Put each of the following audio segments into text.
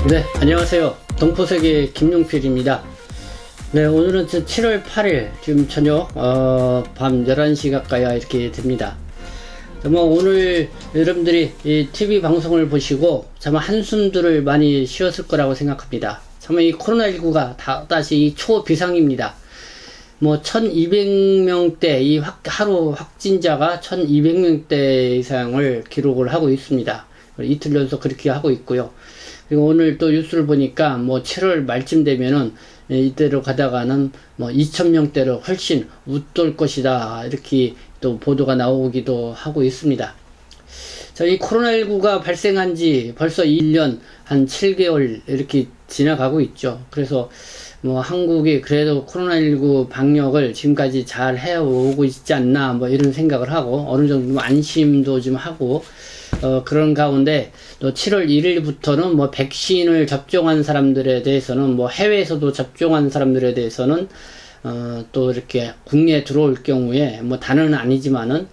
네, 안녕하세요. 동포세계 김용필입니다. 네, 오늘은 7월 8일 지금 저녁 밤 11시 가까이 이렇게 됩니다. 오늘 여러분들이 이 TV 방송을 보시고 참 한숨들을 많이 쉬었을 거라고 생각합니다. 참 이 코로나19가 다시 이 초비상입니다. 1200명대 이 하루 확진자가 1200명대 이상을 기록을 하고 있습니다. 이틀 연속 그렇게 하고 있고요. 그리고 오늘 또 뉴스를 보니까 7월 말쯤 되면은 이대로 가다가는 2000명대로 훨씬 웃돌 것이다, 이렇게 또 보도가 나오기도 하고 있습니다. 자, 이 코로나19가 발생한 지 벌써 1년 한 7개월 이렇게 지나가고 있죠. 그래서 한국이 그래도 코로나19 방역을 지금까지 잘 해오고 있지 않나 이런 생각을 하고 어느 정도 안심도 좀 하고 그런 가운데 또 7월 1일부터는 백신을 접종한 사람들에 대해서는 해외에서도 접종한 사람들에 대해서는 또 이렇게 국내에 들어올 경우에 다는 아니지만은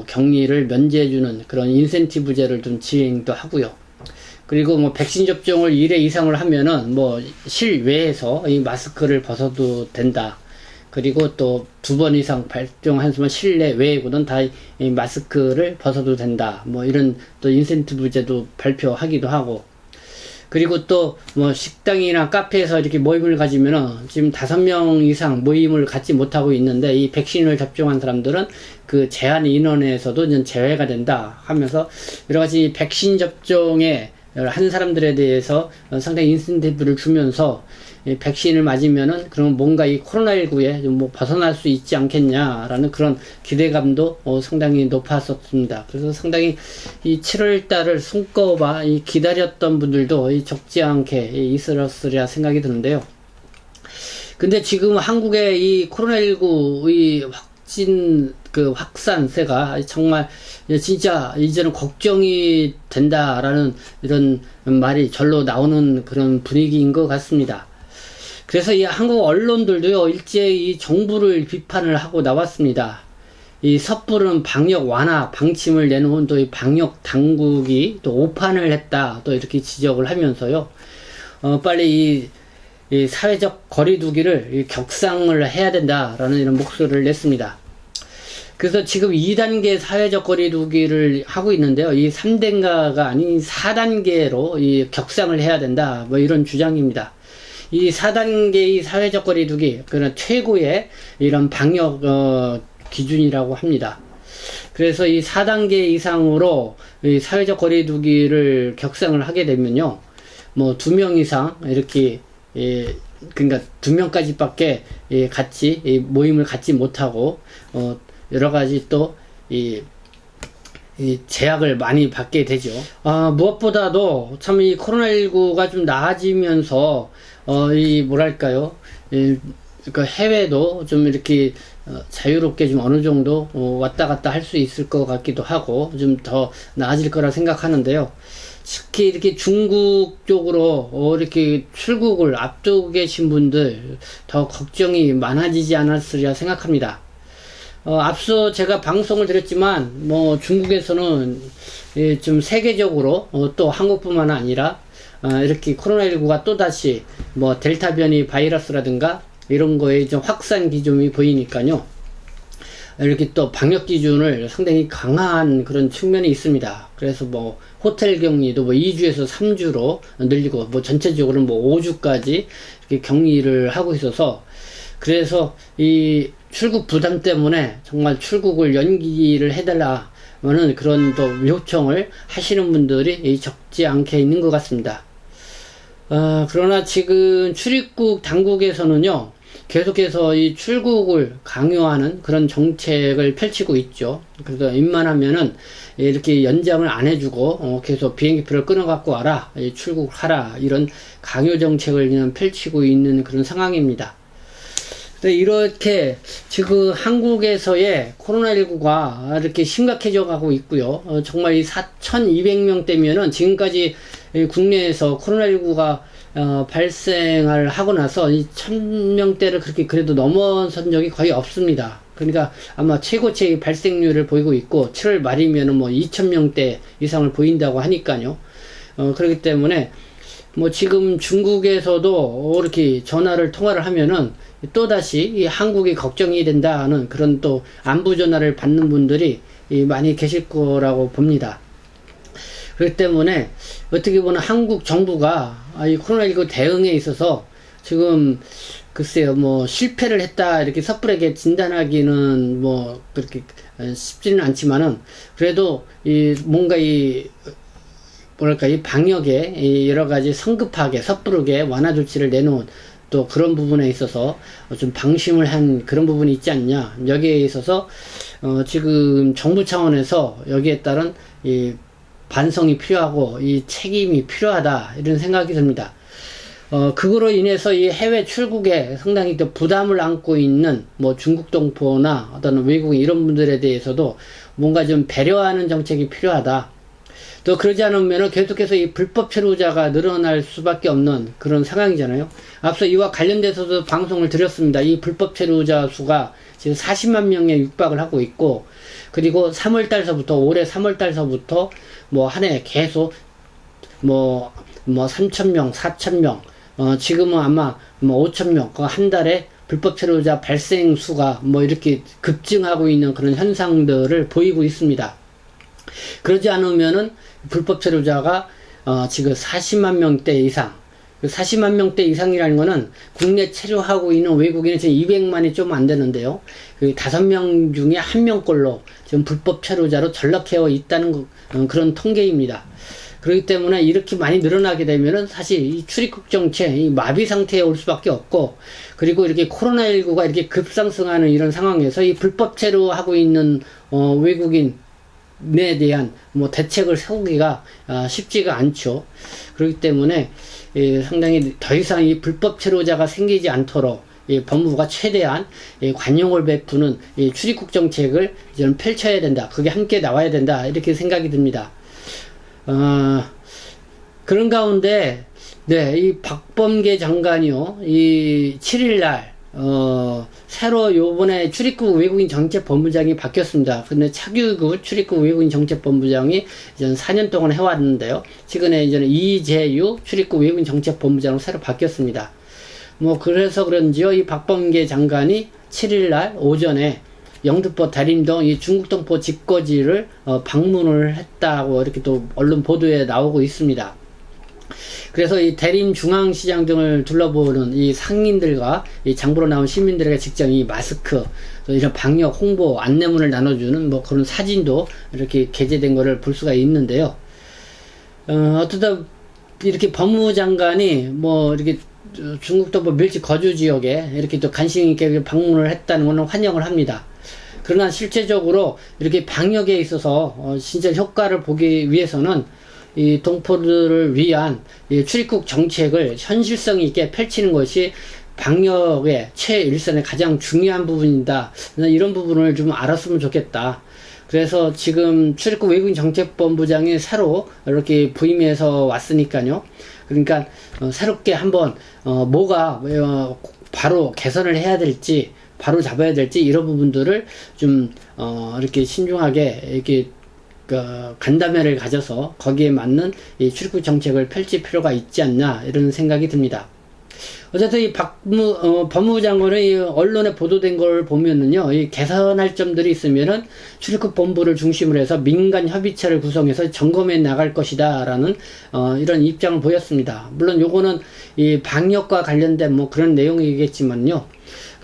격리를 면제해주는 그런 인센티브제를 좀 지행도 하고요. 그리고 백신 접종을 1회 이상을 하면은 실외에서 이 마스크를 벗어도 된다. 그리고 또 2번 이상 발병했으면 실내 외에고는 다 이 마스크를 벗어도 된다. 이런 또 인센티브제도 발표하기도 하고. 그리고 또 식당이나 카페에서 이렇게 모임을 가지면은 지금 5명 이상 모임을 갖지 못하고 있는데 이 백신을 접종한 사람들은 그 제한 인원에서도 제외가 된다 하면서 여러 가지 백신 접종에 한 사람들에 대해서 상당히 인센티브를 주면서 백신을 맞으면은 그럼 뭔가 이 코로나19에 좀 벗어날 수 있지 않겠냐라는 그런 기대감도 상당히 높았었습니다. 그래서 상당히 이 7월 달을 손꼽아 기다렸던 분들도 적지 않게 있었으리라 생각이 드는데요. 근데 지금 한국의 이 코로나19 이 확산세가 정말 진짜 이제는 걱정이 된다라는 이런 말이 절로 나오는 그런 분위기인 것 같습니다. 그래서 이 한국 언론들도요, 일제히 이 정부를 비판을 하고 나왔습니다. 이 섣부른 방역 완화 방침을 내놓은 또 이 방역 당국이 또 오판을 했다, 또 이렇게 지적을 하면서요, 빨리 이 사회적 거리두기를 격상을 해야 된다라는 이런 목소리를 냈습니다. 그래서 지금 2단계 사회적 거리두기를 하고 있는데요. 이 3단계가 아닌 4단계로 이 격상을 해야 된다, 이런 주장입니다. 이 4단계의 사회적 거리두기, 그런 최고의 이런 방역 기준이라고 합니다. 그래서 이 4단계 이상으로 이 사회적 거리두기를 격상을 하게 되면요, 2명 이상 이렇게 그러니까 2명까지밖에 같이 모임을 갖지 못하고 여러 가지 또 이 제약을 많이 받게 되죠. 무엇보다도 참 이 코로나19가 좀 나아지면서 뭐랄까요, 그 해외도 좀 이렇게 자유롭게 좀 어느 정도 왔다 갔다 할 수 있을 것 같기도 하고 좀 더 나아질 거라 생각하는데요. 특히 이렇게 중국 쪽으로 이렇게 출국을 앞두고 계신 분들 더 걱정이 많아지지 않았으리라 생각합니다. 앞서 제가 방송을 드렸지만 중국에서는 좀 세계적으로 또 한국뿐만 아니라 이렇게 코로나19가 또다시 델타 변이 바이러스라든가 이런 거에 좀 확산 기점이 보이니까요, 이렇게 또 방역 기준을 상당히 강화한 그런 측면이 있습니다. 그래서 호텔 격리도 2주에서 3주로 늘리고 전체적으로 5주까지 이렇게 격리를 하고 있어서, 그래서 이 출국 부담 때문에 정말 출국을 연기를 해달라는 그런 또 요청을 하시는 분들이 적지 않게 있는 것 같습니다. 그러나 지금 출입국 당국에서는요, 계속해서 이 출국을 강요하는 그런 정책을 펼치고 있죠. 그래서 웬만하면은 이렇게 연장을 안 해주고 계속 비행기표를 끊어갖고 와라, 출국하라, 이런 강요 정책을 그냥 펼치고 있는 그런 상황입니다. 이렇게 지금 한국에서의 코로나19가 이렇게 심각해져 가고 있고요. 정말 이 4,200명대면은 지금까지 국내에서 코로나19가 발생을 하고 나서 이 1,000명대를 그렇게 그래도 넘어선 적이 거의 없습니다. 그러니까 아마 최고치의 발생률을 보이고 있고 7월 말이면은 2,000명대 이상을 보인다고 하니까요. 그렇기 때문에 뭐 지금 중국에서도 이렇게 통화를 하면은 또다시 이 한국이 걱정이 된다는 그런 또 안부 전화를 받는 분들이 많이 계실 거라고 봅니다. 그렇기 때문에 어떻게 보면 한국 정부가 이 코로나19 대응에 있어서 지금 글쎄요, 뭐 실패를 했다 이렇게 섣부르게 진단하기는 뭐 그렇게 쉽지는 않지만은 그래도 뭔가 이 방역에 여러 가지 성급하게 섣부르게 완화 조치를 내놓은 또 그런 부분에 있어서 좀 방심을 한 그런 부분이 있지 않냐. 여기에 있어서 지금 정부 차원에서 여기에 따른 반성이 필요하고 이 책임이 필요하다 이런 생각이 듭니다. 그거로 인해서 이 해외 출국에 상당히 또 부담을 안고 있는 뭐 중국 동포나 어떤 외국인 이런 분들에 대해서도 뭔가 좀 배려하는 정책이 필요하다. 또 그러지 않으면 계속해서 이 불법 체류자가 늘어날 수밖에 없는 그런 상황이잖아요. 앞서 이와 관련돼서도 방송을 드렸습니다. 이 불법 체류자 수가 지금 40만 명에 육박을 하고 있고, 그리고 올해 3월달서부터 뭐 한 해 계속 뭐 3,000명, 4,000명, 지금은 아마 뭐 5,000명, 한 달에 불법 체류자 발생 수가 뭐 이렇게 급증하고 있는 그런 현상들을 보이고 있습니다. 그러지 않으면은 불법 체류자가 지금 40만 명대 이상, 40만 명대 이상이라는 거는 국내 체류하고 있는 외국인은 지금 200만이 좀 안 되는데요. 그 5명 중에 1명꼴로 지금 불법 체류자로 전락해 있다는 그런 통계입니다. 그렇기 때문에 이렇게 많이 늘어나게 되면은 사실 이 출입국 정책 이 마비 상태에 올 수밖에 없고, 그리고 이렇게 코로나19가 이렇게 급상승하는 이런 상황에서 이 불법 체류하고 있는 외국인에 대한 뭐 대책을 세우기가 쉽지가 않죠. 그렇기 때문에 상당히 더 이상 이 불법 체류자가 생기지 않도록 법무부가 최대한 관용을 베푸는 출입국 정책을 이제는 펼쳐야 된다. 그게 함께 나와야 된다. 이렇게 생각이 듭니다. 그런 가운데, 네, 이 박범계 장관이요, 이 7일날, 새로 요번에 출입국 외국인 정책본부장이 바뀌었습니다. 근데 차규구 출입국 외국인 정책본부장이 이제 4년 동안 해왔는데요. 최근에 이제는 이재유 출입국 외국인 정책본부장으로 새로 바뀌었습니다. 뭐, 그래서 그런지요, 이 박범계 장관이 7일날 오전에 영등포 대림동 이 중국 동포 집거지를 방문을 했다고 이렇게 또 언론 보도에 나오고 있습니다. 그래서 이 대림 중앙시장 등을 둘러보는 이 상인들과 이 장보러 나온 시민들에게 직접 이 마스크, 이런 방역 홍보 안내문을 나눠주는 뭐 그런 사진도 이렇게 게재된 거를 볼 수가 있는데요. 어쩌다 이렇게 법무부 장관이 뭐 이렇게 중국 동포 밀집 거주 지역에 이렇게 또 관심 있게 방문을 했다는 것은 환영을 합니다. 그러나 실제적으로 이렇게 방역에 있어서 진짜 효과를 보기 위해서는 이 동포들을 위한 이 출입국 정책을 현실성 있게 펼치는 것이 방역의 최일선의 가장 중요한 부분이다. 이런 부분을 좀 알았으면 좋겠다. 그래서 지금 출입국 외국인 정책본부장이 새로 이렇게 부임해서 왔으니까요. 그러니까 새롭게 한번 뭐가 바로 개선을 해야 될지, 바로 잡아야 될지 이런 부분들을 좀 이렇게 신중하게 이렇게 간담회를 가져서 거기에 맞는 이 출입국 정책을 펼칠 필요가 있지 않나 이런 생각이 듭니다. 어쨌든 이 법무부 장관의 이 언론에 보도된 걸 보면은요, 이 개선할 점들이 있으면은 출입국 본부를 중심으로 해서 민간 협의체를 구성해서 점검해 나갈 것이다라는 이런 입장을 보였습니다. 물론 요거는 이 방역과 관련된 뭐 그런 내용이겠지만요,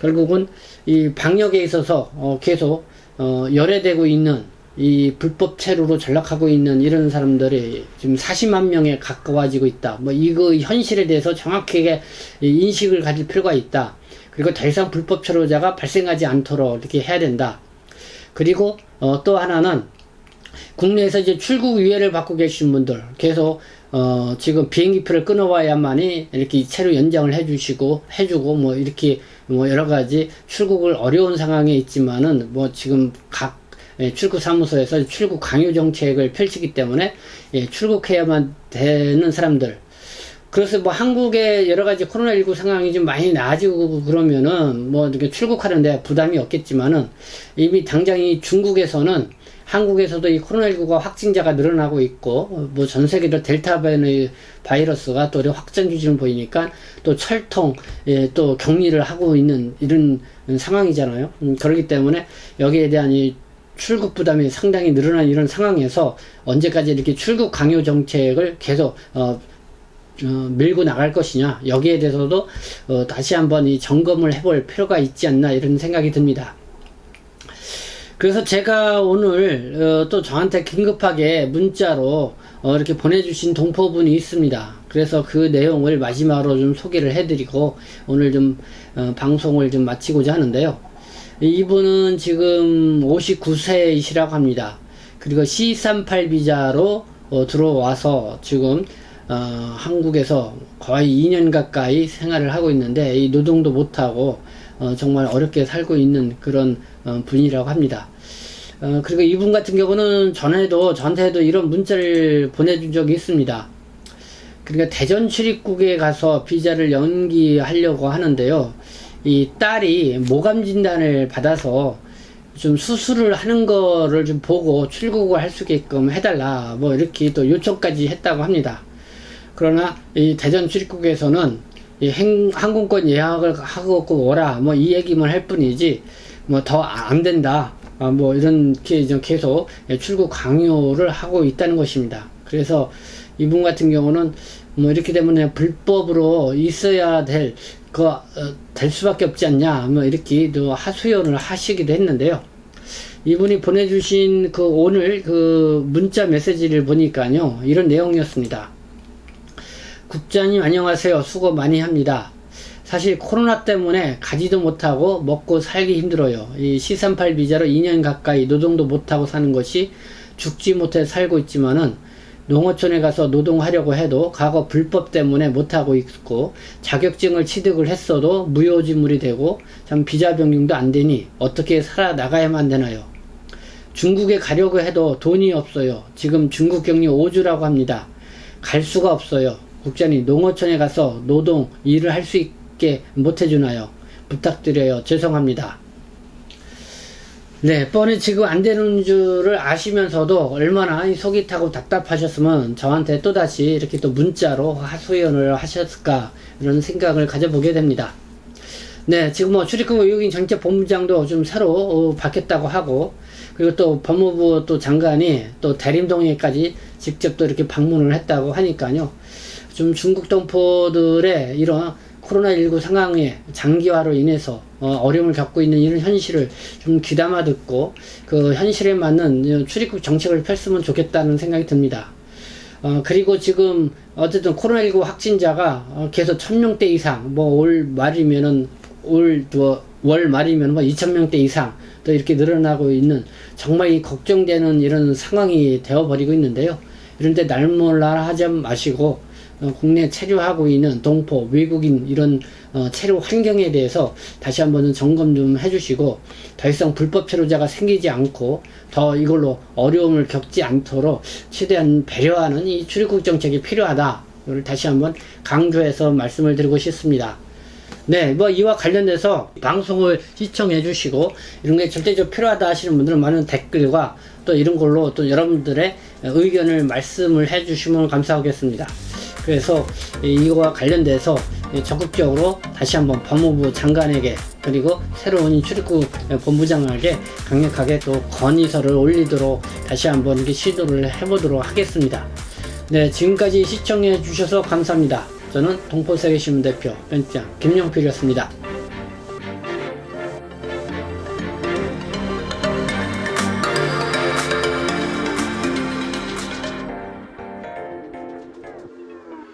결국은 이 방역에 있어서 계속 열애되고 있는 이 불법 체류로 전락하고 있는 이런 사람들이 지금 40만 명에 가까워지고 있다. 뭐 이거 현실에 대해서 정확하게 인식을 가질 필요가 있다. 그리고 더 이상 불법 체류자가 발생하지 않도록 이렇게 해야 된다. 그리고 또 하나는 국내에서 이제 출국 유예를 받고 계신 분들 계속 지금 비행기표를 끊어와야만이 이렇게 체류 연장을 해주고 뭐 이렇게 뭐 여러 가지 출국을 어려운 상황에 있지만은 뭐 지금 각 출국 사무소에서 출국 강요 정책을 펼치기 때문에 출국해야만 되는 사람들. 그래서 뭐 한국의 여러 가지 코로나19 상황이 좀 많이 나아지고 그러면은 뭐 이렇게 출국하는데 부담이 없겠지만은 이미 당장 이 중국에서는 한국에서도 이 코로나19가 확진자가 늘어나고 있고, 뭐 전 세계로 델타 변의 바이러스가 또 확산 추진을 보이니까 또 철통, 또 격리를 하고 있는 이런 상황이잖아요. 그렇기 때문에 여기에 대한 이 출국 부담이 상당히 늘어난 이런 상황에서 언제까지 이렇게 출국 강요 정책을 계속 밀고 나갈 것이냐, 여기에 대해서도 다시 한번 이 점검을 해볼 필요가 있지 않나 이런 생각이 듭니다. 그래서 제가 오늘 또 저한테 긴급하게 문자로 이렇게 보내주신 동포분이 있습니다. 그래서 그 내용을 마지막으로 좀 소개를 해드리고 오늘 좀 방송을 좀 마치고자 하는데요. 이분은 지금 59세이시라고 합니다. 그리고 C38 비자로 들어와서 지금 한국에서 거의 2년 가까이 생활을 하고 있는데 이 노동도 못하고 정말 어렵게 살고 있는 그런 분이라고 합니다. 그리고 이분 같은 경우는 저한테도 이런 문자를 보내준 적이 있습니다. 그러니까 대전 출입국에 가서 비자를 연기하려고 하는데요. 이 딸이 모감 진단을 받아서 좀 수술을 하는 거를 좀 보고 출국을 할 수 있게끔 해달라, 뭐 이렇게 또 요청까지 했다고 합니다. 그러나 이 대전 출입국에서는 이 항공권 예약을 하고 오라, 뭐 이 얘기만 할 뿐이지 뭐 더 안 된다, 뭐 이렇게 계속 출국 강요를 하고 있다는 것입니다. 그래서 이분 같은 경우는 뭐 이렇게 되면 불법으로 있어야 될 수밖에 없지 않냐, 뭐 이렇게 또 하소연을 하시기도 했는데요. 이분이 보내주신 오늘 문자 메시지를 보니까요, 이런 내용이었습니다. 국장님 안녕하세요. 수고 많이 합니다. 사실 코로나 때문에 가지도 못하고 먹고 살기 힘들어요. 이 C38 비자로 2년 가까이 노동도 못하고 사는 것이 죽지 못해 살고 있지만은 농어촌에 가서 노동하려고 해도 과거 불법 때문에 못하고 있고 자격증을 취득을 했어도 무효지물이 되고 참 비자 변경도 안 되니 어떻게 살아나가야만 되나요? 중국에 가려고 해도 돈이 없어요. 지금 중국 격리 5주라고 합니다. 갈 수가 없어요. 국장님, 농어촌에 가서 노동 일을 할 수 있게 못해주나요? 부탁드려요. 죄송합니다. 네, 뻔히 지금 안 되는 줄을 아시면서도 얼마나 속이 타고 답답하셨으면 저한테 또다시 이렇게 또 문자로 하소연을 하셨을까, 이런 생각을 가져보게 됩니다. 네, 지금 뭐 출입국 외국인 정책본부장도 좀 새로 바뀌었다고 하고, 그리고 또 법무부 또 장관이 또 대림동에까지 직접 또 이렇게 방문을 했다고 하니까요. 좀 중국 동포들의 이런 코로나19 상황의 장기화로 인해서 어려움을 겪고 있는 이런 현실을 좀 귀담아 듣고 그 현실에 맞는 출입국 정책을 펼으면 좋겠다는 생각이 듭니다. 그리고 지금 어쨌든 코로나19 확진자가 계속 1000명대 이상, 뭐 월 말이면 뭐 2000명대 이상 또 이렇게 늘어나고 있는 정말 걱정되는 이런 상황이 되어버리고 있는데요. 이런데 날몰라 하지 마시고 국내 체류하고 있는 동포, 외국인 이런 체류 환경에 대해서 다시 한번 점검 좀 해주시고 더 이상 불법 체류자가 생기지 않고 더 이걸로 어려움을 겪지 않도록 최대한 배려하는 이 출입국 정책이 필요하다. 이걸 다시 한번 강조해서 말씀을 드리고 싶습니다. 네, 뭐 이와 관련돼서 방송을 시청해 주시고 이런 게 절대적으로 필요하다 하시는 분들은 많은 댓글과 또 이런 걸로 또 여러분들의 의견을 말씀을 해 주시면 감사하겠습니다. 그래서 이거와 관련돼서 적극적으로 다시 한번 법무부 장관에게 그리고 새로운 출입국 본부장에게 강력하게 또 건의서를 올리도록 다시 한번 이렇게 시도를 해보도록 하겠습니다. 네, 지금까지 시청해 주셔서 감사합니다. 저는 동포세계신문 대표 편집장 김영필이었습니다.